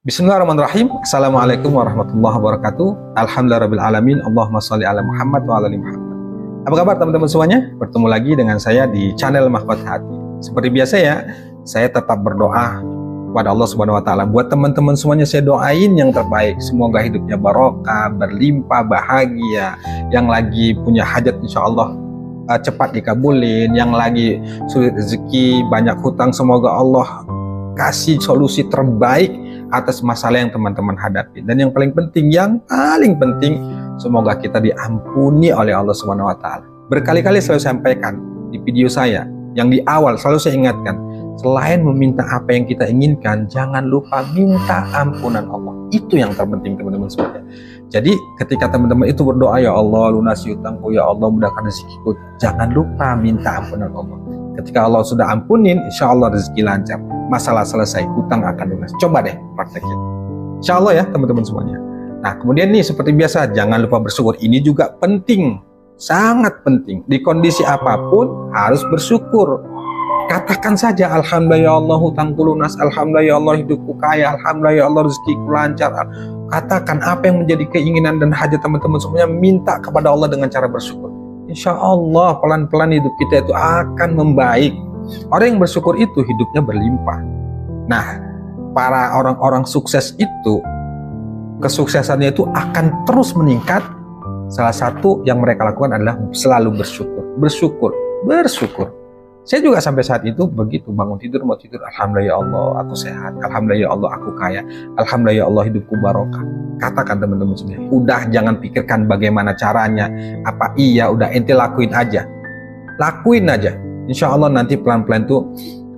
Bismillahirrahmanirrahim. Assalamualaikum warahmatullahi wabarakatuh. Alhamdulillahirrahmanirrahim. Allahumma sholli ala Muhammad wa ala ali Muhammad. Apa kabar teman-teman semuanya? Bertemu lagi dengan saya di channel Mahkota Hati. Seperti biasa ya, saya tetap berdoa kepada Allah Subhanahu wa taala. Buat teman-teman semuanya saya doain yang terbaik. Semoga hidupnya barokah, berlimpah, bahagia. Yang lagi punya hajat insya Allah cepat dikabulin. Yang lagi sulit rezeki, banyak hutang, semoga Allah kasih solusi terbaik atas masalah yang teman-teman hadapi. Dan yang paling penting, semoga kita diampuni oleh Allah Subhanahu wa taala. Berkali-kali selalu sampaikan di video saya yang di awal, selalu saya ingatkan, selain meminta apa yang kita inginkan, jangan lupa minta ampunan Allah. Itu yang terpenting teman-teman semuanya. Jadi ketika teman-teman itu berdoa, ya Allah lunasi utangku, ya Allah mudahkan rezekiku, jangan lupa minta ampunan Allah. Ketika Allah sudah ampunin, insya Allah rezeki lancar, masalah selesai, hutang akan lunas. Coba deh praktekin, insya Allah ya teman-teman semuanya. Nah kemudian nih seperti biasa, jangan lupa bersyukur. Ini juga penting, sangat penting. Di kondisi apapun harus bersyukur. Katakan saja, alhamdulillah ya Allah hutangku lunas, alhamdulillah ya Allah hidupku kaya, alhamdulillah ya Allah rezekiku lancar. Katakan apa yang menjadi keinginan dan hajat teman-teman semuanya, minta kepada Allah dengan cara bersyukur. Insya Allah pelan-pelan hidup kita itu akan membaik. Orang yang bersyukur itu hidupnya berlimpah. Nah, para orang-orang sukses itu kesuksesannya itu akan terus meningkat. Salah satu yang mereka lakukan adalah selalu bersyukur. Bersyukur. Saya juga sampai saat itu begitu, bangun tidur, mau tidur, alhamdulillah ya Allah aku sehat, alhamdulillah ya Allah aku kaya, alhamdulillah ya Allah hidupku barokah. Katakan teman-teman semua, udah jangan pikirkan bagaimana caranya, apa iya, udah ente lakuin aja. Insya Allah nanti pelan-pelan tuh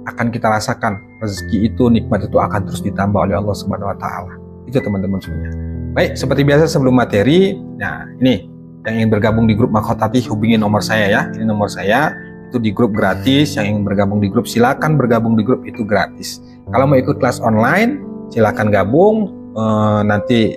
akan kita rasakan rezeki itu, nikmat itu akan terus ditambah oleh Allah Subhanahu wa taala. Itu teman-teman semuanya. Baik, seperti biasa sebelum materi, nah ini yang ingin bergabung di grup Mahkota Hati, hubungi nomor saya ya. Ini nomor saya, itu di grup gratis. Yang ingin bergabung di grup silakan bergabung di grup, itu gratis. Kalau mau ikut kelas online silakan gabung, nanti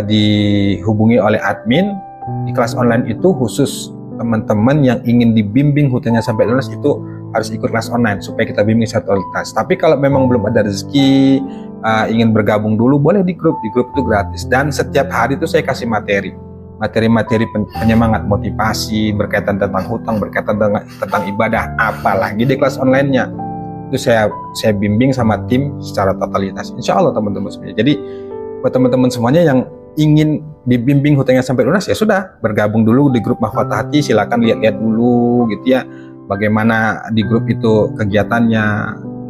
dihubungi oleh admin. Di kelas online itu khusus teman-teman yang ingin dibimbing hutangnya sampai lunas, itu harus ikut kelas online supaya kita bimbing satu tuntas. Tapi kalau memang belum ada rezeki, ingin bergabung dulu, boleh di grup itu gratis. Dan setiap hari itu saya kasih materi penyemangat, motivasi berkaitan tentang hutang, berkaitan tentang ibadah, apalagi di kelas online-nya itu saya bimbing sama tim secara totalitas, insya Allah teman-teman semuanya. Jadi buat teman-teman semuanya yang ingin dibimbing hutangnya sampai lunas, ya sudah bergabung dulu di grup Mahkota Hati. Silakan lihat-lihat dulu gitu ya, bagaimana di grup itu kegiatannya,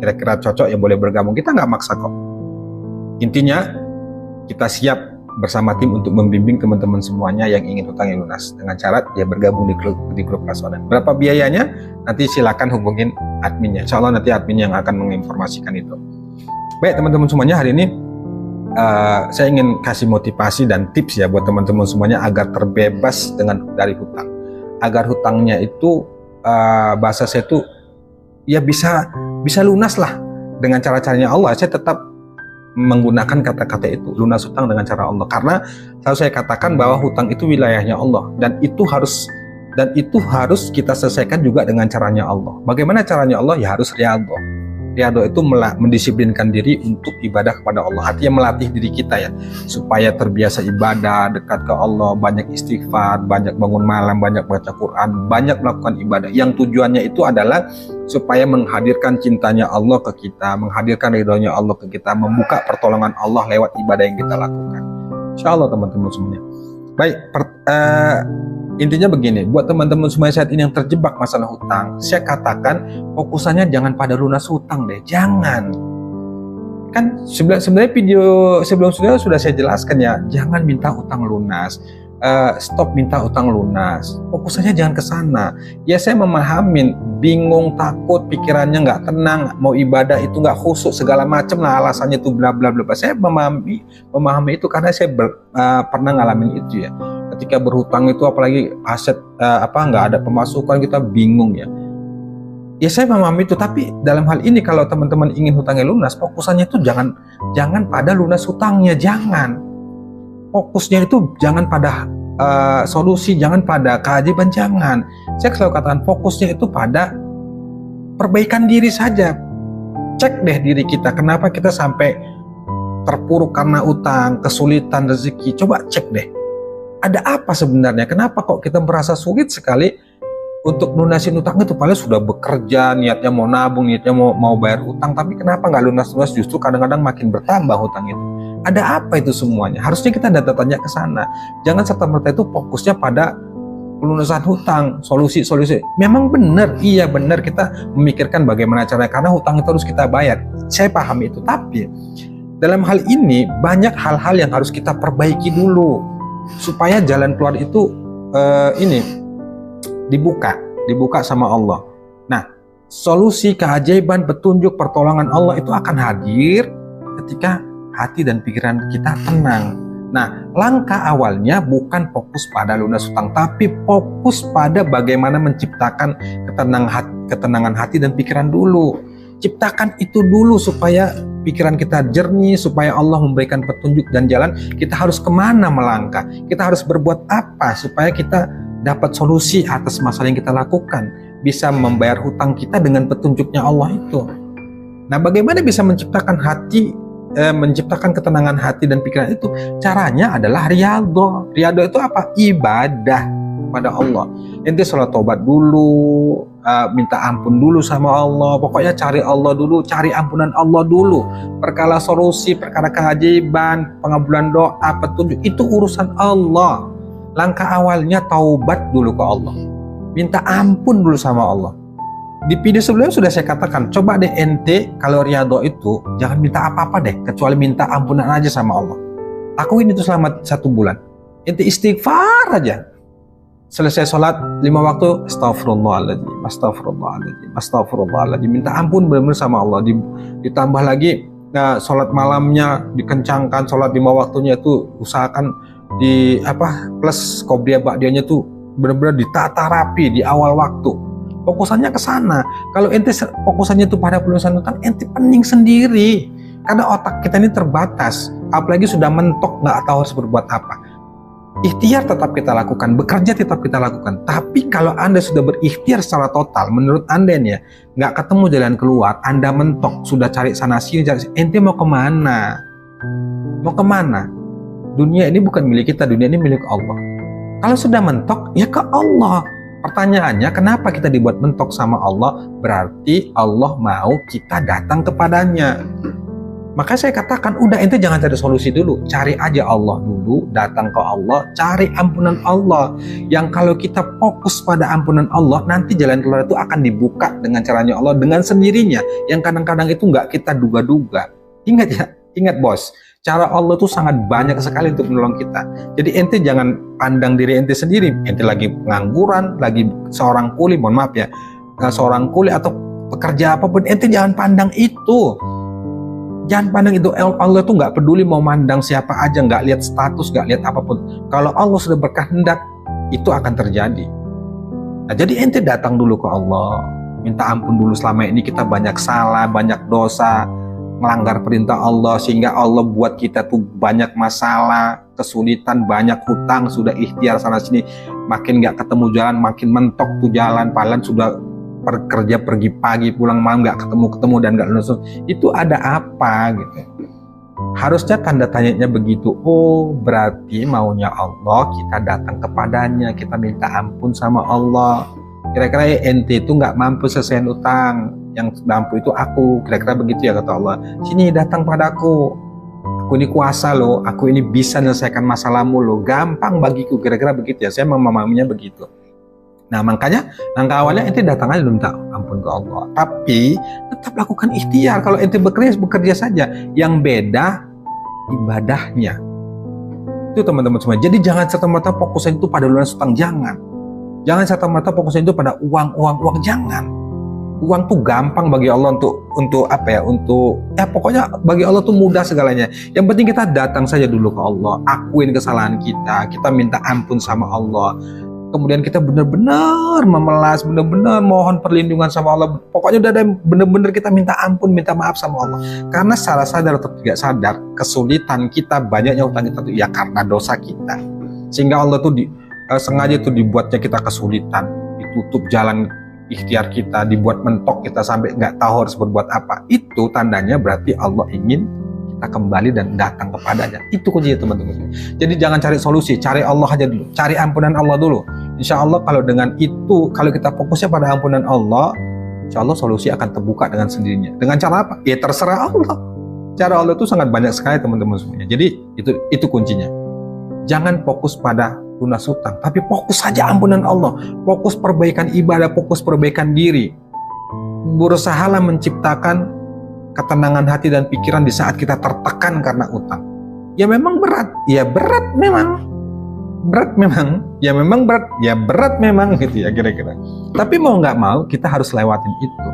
kira-kira cocok ya boleh bergabung, kita nggak maksa kok. Intinya kita siap bersama tim untuk membimbing teman-teman semuanya yang ingin hutangnya lunas dengan cara ya bergabung di grup kelas online. Berapa biayanya? Nanti silakan hubungin adminnya. Insya Allah nanti admin yang akan menginformasikan itu. Baik teman-teman semuanya, hari ini saya ingin kasih motivasi dan tips ya buat teman-teman semuanya agar terbebas dari hutang. Agar hutangnya itu bahasa saya itu ya bisa lunas lah dengan cara-caranya Allah. Saya tetap menggunakan kata-kata itu, lunas hutang dengan cara Allah, karena selalu saya katakan bahwa hutang itu wilayahnya Allah, dan itu harus kita selesaikan juga dengan caranya Allah. Bagaimana caranya Allah? Ya harus riyadhah. Riyadhah itu mendisiplinkan diri untuk ibadah kepada Allah, artinya melatih diri kita ya supaya terbiasa ibadah, dekat ke Allah, banyak istighfar, banyak bangun malam, banyak baca Quran, banyak melakukan ibadah yang tujuannya itu adalah supaya menghadirkan cintanya Allah ke kita, menghadirkan ridhonya Allah ke kita, membuka pertolongan Allah lewat ibadah yang kita lakukan. Insya Allah teman-teman semuanya. Baik, intinya begini, buat teman-teman semuanya saat ini yang terjebak masalah hutang, saya katakan fokusannya jangan pada lunas hutang deh, jangan. Kan sebenarnya video sebelum-sebelumnya sudah saya jelaskan ya, jangan minta hutang lunas. Stop minta hutang lunas, fokusannya jangan ke sana. Ya saya memahamin, bingung, takut, pikirannya nggak tenang, mau ibadah itu nggak khusyuk, segala macam lah alasannya itu bla bla bla. Saya memahami itu karena saya pernah ngalamin itu ya. Ketika berhutang itu apalagi aset nggak ada pemasukan, kita bingung ya. Ya saya memahami itu, tapi dalam hal ini kalau teman-teman ingin hutangnya lunas, fokusannya itu jangan pada lunas hutangnya, jangan. Fokusnya itu jangan pada solusi, jangan pada keajaiban, jangan. Saya selalu katakan fokusnya itu pada perbaikan diri saja. Cek deh diri kita, kenapa kita sampai terpuruk karena utang, kesulitan rezeki, coba cek deh. Ada apa sebenarnya? Kenapa kok kita merasa sulit sekali untuk lunasin utang itu? Padahal sudah bekerja, niatnya mau nabung, niatnya mau bayar utang, tapi kenapa nggak lunas-lunas? Justru kadang-kadang makin bertambah utang itu. Ada apa itu semuanya? Harusnya kita tanya ke sana. Jangan serta-merta itu fokusnya pada pelunasan hutang, solusi-solusi. Memang benar, iya benar kita memikirkan bagaimana caranya, karena hutang itu harus kita bayar. Saya paham itu, tapi dalam hal ini banyak hal-hal yang harus kita perbaiki dulu supaya jalan keluar itu dibuka sama Allah. Nah, solusi, keajaiban, petunjuk, pertolongan Allah itu akan hadir ketika hati dan pikiran kita tenang. Nah, langkah awalnya bukan fokus pada lunas hutang, tapi fokus pada bagaimana menciptakan ketenangan hati dan pikiran dulu. Ciptakan itu dulu supaya pikiran kita jernih, supaya Allah memberikan petunjuk dan jalan. Kita harus kemana melangkah, kita harus berbuat apa supaya kita dapat solusi atas masalah yang kita lakukan, bisa membayar hutang kita dengan petunjuknya Allah itu. Nah, bagaimana bisa menciptakan menciptakan ketenangan hati dan pikiran itu? Caranya adalah riyadhah. Riyadhah itu apa? Ibadah kepada Allah. Ente sholat tobat dulu, minta ampun dulu sama Allah. Pokoknya cari Allah dulu, cari ampunan Allah dulu. Perkara solusi, perkara keajaiban, pengabulan doa, petunjuk, itu urusan Allah. Langkah awalnya taubat dulu ke Allah, minta ampun dulu sama Allah. Di video sebelumnya sudah saya katakan, coba deh ente kalau riyadhah itu jangan minta apa-apa deh, kecuali minta ampunan aja sama Allah. Lakuin itu selama 1 bulan. Ente istighfar aja. Selesai sholat 5 waktu, astagfirullahaladzim, astagfirullahaladzim, astagfirullahaladzim, minta ampun benar-benar sama Allah. Ditambah lagi, nah, sholat malamnya dikencangkan, sholat 5 waktunya itu usahakan plus qobliyah ba'diyahnya tuh benar-benar ditata rapi di awal waktu. Fokusannya ke sana. Kalau ente fokusannya itu pada pelunasan hutang, ente pening sendiri. Karena otak kita ini terbatas, apalagi sudah mentok, nggak tahu harus berbuat apa. Ikhtiar tetap kita lakukan, bekerja tetap kita lakukan. Tapi kalau Anda sudah berikhtiar secara total, menurut Anda nih ya, nggak ketemu jalan keluar, Anda mentok, sudah cari sana sini, ente mau kemana? Mau kemana? Dunia ini bukan milik kita, dunia ini milik Allah. Kalau sudah mentok, ya ke Allah. Pertanyaannya, kenapa kita dibuat mentok sama Allah? Berarti Allah mau kita datang kepadanya. Maka saya katakan, udah ente jangan cari solusi dulu, cari aja Allah dulu, datang ke Allah, cari ampunan Allah. Yang kalau kita fokus pada ampunan Allah, nanti jalan keluar itu akan dibuka dengan caranya Allah, dengan sendirinya. Yang kadang-kadang itu nggak kita duga-duga. Ingat ya, ingat bos, cara Allah itu sangat banyak sekali untuk menolong kita. Jadi ente jangan pandang diri ente sendiri, ente lagi pengangguran, lagi seorang kuli, mohon maaf ya, seorang kuli atau pekerja apapun, ente jangan pandang itu. Jangan pandang itu. Allah itu nggak peduli mau mandang siapa aja, nggak lihat status, nggak lihat apapun. Kalau Allah sudah berkehendak, itu akan terjadi. Nah, jadi ente datang dulu ke Allah, minta ampun dulu, selama ini kita banyak salah, banyak dosa, melanggar perintah Allah, sehingga Allah buat kita tuh banyak masalah, kesulitan, banyak hutang, sudah ikhtiar sana sini, makin nggak ketemu jalan, makin mentok tuh jalan, padahal sudah kerja pergi pagi pulang malam nggak ketemu dan nggak lulus. Itu ada apa gitu? Harusnya tanda tanyanya begitu. Oh, berarti maunya Allah kita datang kepadanya, kita minta ampun sama Allah. Kira-kira ente itu nggak mampu selesaiin utang, yang mampu itu aku. Kira-kira begitu ya kata Allah. Sini datang padaku. Aku ini kuasa loh, aku ini bisa menyelesaikan masalahmu loh. Gampang bagiku. Kira-kira begitu ya. Saya memahaminya begitu. Nah, makanya langkah awalnya ente datang aja minta ampun ke Allah. Tapi tetap lakukan ikhtiar. Kalau ente bekerja saja. Yang beda ibadahnya. Itu teman-teman semua. Jadi jangan serta-merta fokusnya itu pada lunas hutang, jangan. Jangan serta-merta fokusnya itu pada uang, jangan. Uang tuh gampang bagi Allah untuk pokoknya bagi Allah tuh mudah segalanya. Yang penting kita datang saja dulu ke Allah, akuin kesalahan kita minta ampun sama Allah. Kemudian kita benar-benar memelas, benar-benar mohon perlindungan sama Allah. Pokoknya udah ada benar-benar kita minta ampun, minta maaf sama Allah. Karena secara sadar atau tidak sadar, kesulitan kita, banyaknya utang kita itu ya karena dosa kita. Sehingga Allah tuh sengaja tuh dibuatnya kita kesulitan, ditutup jalan ikhtiar kita, dibuat mentok kita sampai nggak tahu harus berbuat apa. Itu tandanya berarti Allah ingin kita kita kembali dan datang kepadanya. Itu kuncinya teman-teman. Jadi jangan cari solusi, cari Allah aja dulu, cari ampunan Allah dulu. Insya Allah kalau dengan itu, kalau kita fokusnya pada ampunan Allah, insya Allah solusi akan terbuka dengan sendirinya. Dengan cara apa? Ya terserah Allah. Cara Allah itu sangat banyak sekali teman-teman semuanya. Jadi itu kuncinya. Jangan fokus pada lunas hutang, tapi fokus saja ampunan Allah, fokus perbaikan ibadah, fokus perbaikan diri. Berusahalah menciptakan ketenangan hati dan pikiran di saat kita tertekan karena utang. Ya memang berat, ya berat memang. Berat memang, ya memang berat, ya berat memang gitu ya kira-kira. Tapi mau nggak mau kita harus lewatin itu.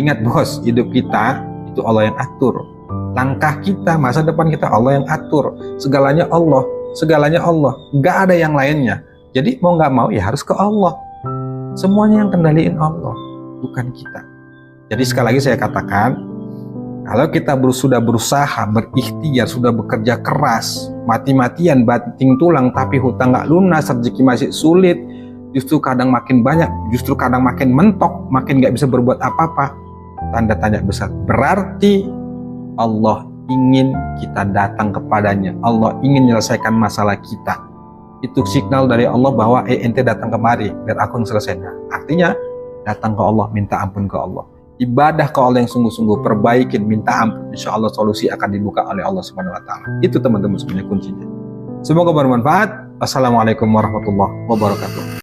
Ingat bos, hidup kita itu Allah yang atur. Langkah kita, masa depan kita Allah yang atur. Segalanya Allah, nggak ada yang lainnya. Jadi mau nggak mau ya harus ke Allah. Semuanya yang kendaliin Allah, bukan kita. Jadi sekali lagi saya katakan, kalau kita sudah berusaha, berikhtiar, sudah bekerja keras, mati-matian, banting tulang, tapi hutang nggak lunas, rezeki masih sulit, justru kadang makin banyak, justru kadang makin mentok, makin nggak bisa berbuat apa-apa, tanda tanya besar. Berarti Allah ingin kita datang kepadanya, Allah ingin menyelesaikan masalah kita. Itu signal dari Allah bahwa ente datang kemari, biar aku yang selesaikan. Artinya datang ke Allah, minta ampun ke Allah. Ibadah ke Allah yang sungguh-sungguh, perbaikin, minta ampun, insya Allah solusi akan dibuka oleh Allah Subhanahu Wa Taala. Itu teman-teman sebenarnya kuncinya. Semoga bermanfaat. Assalamualaikum warahmatullahi wabarakatuh.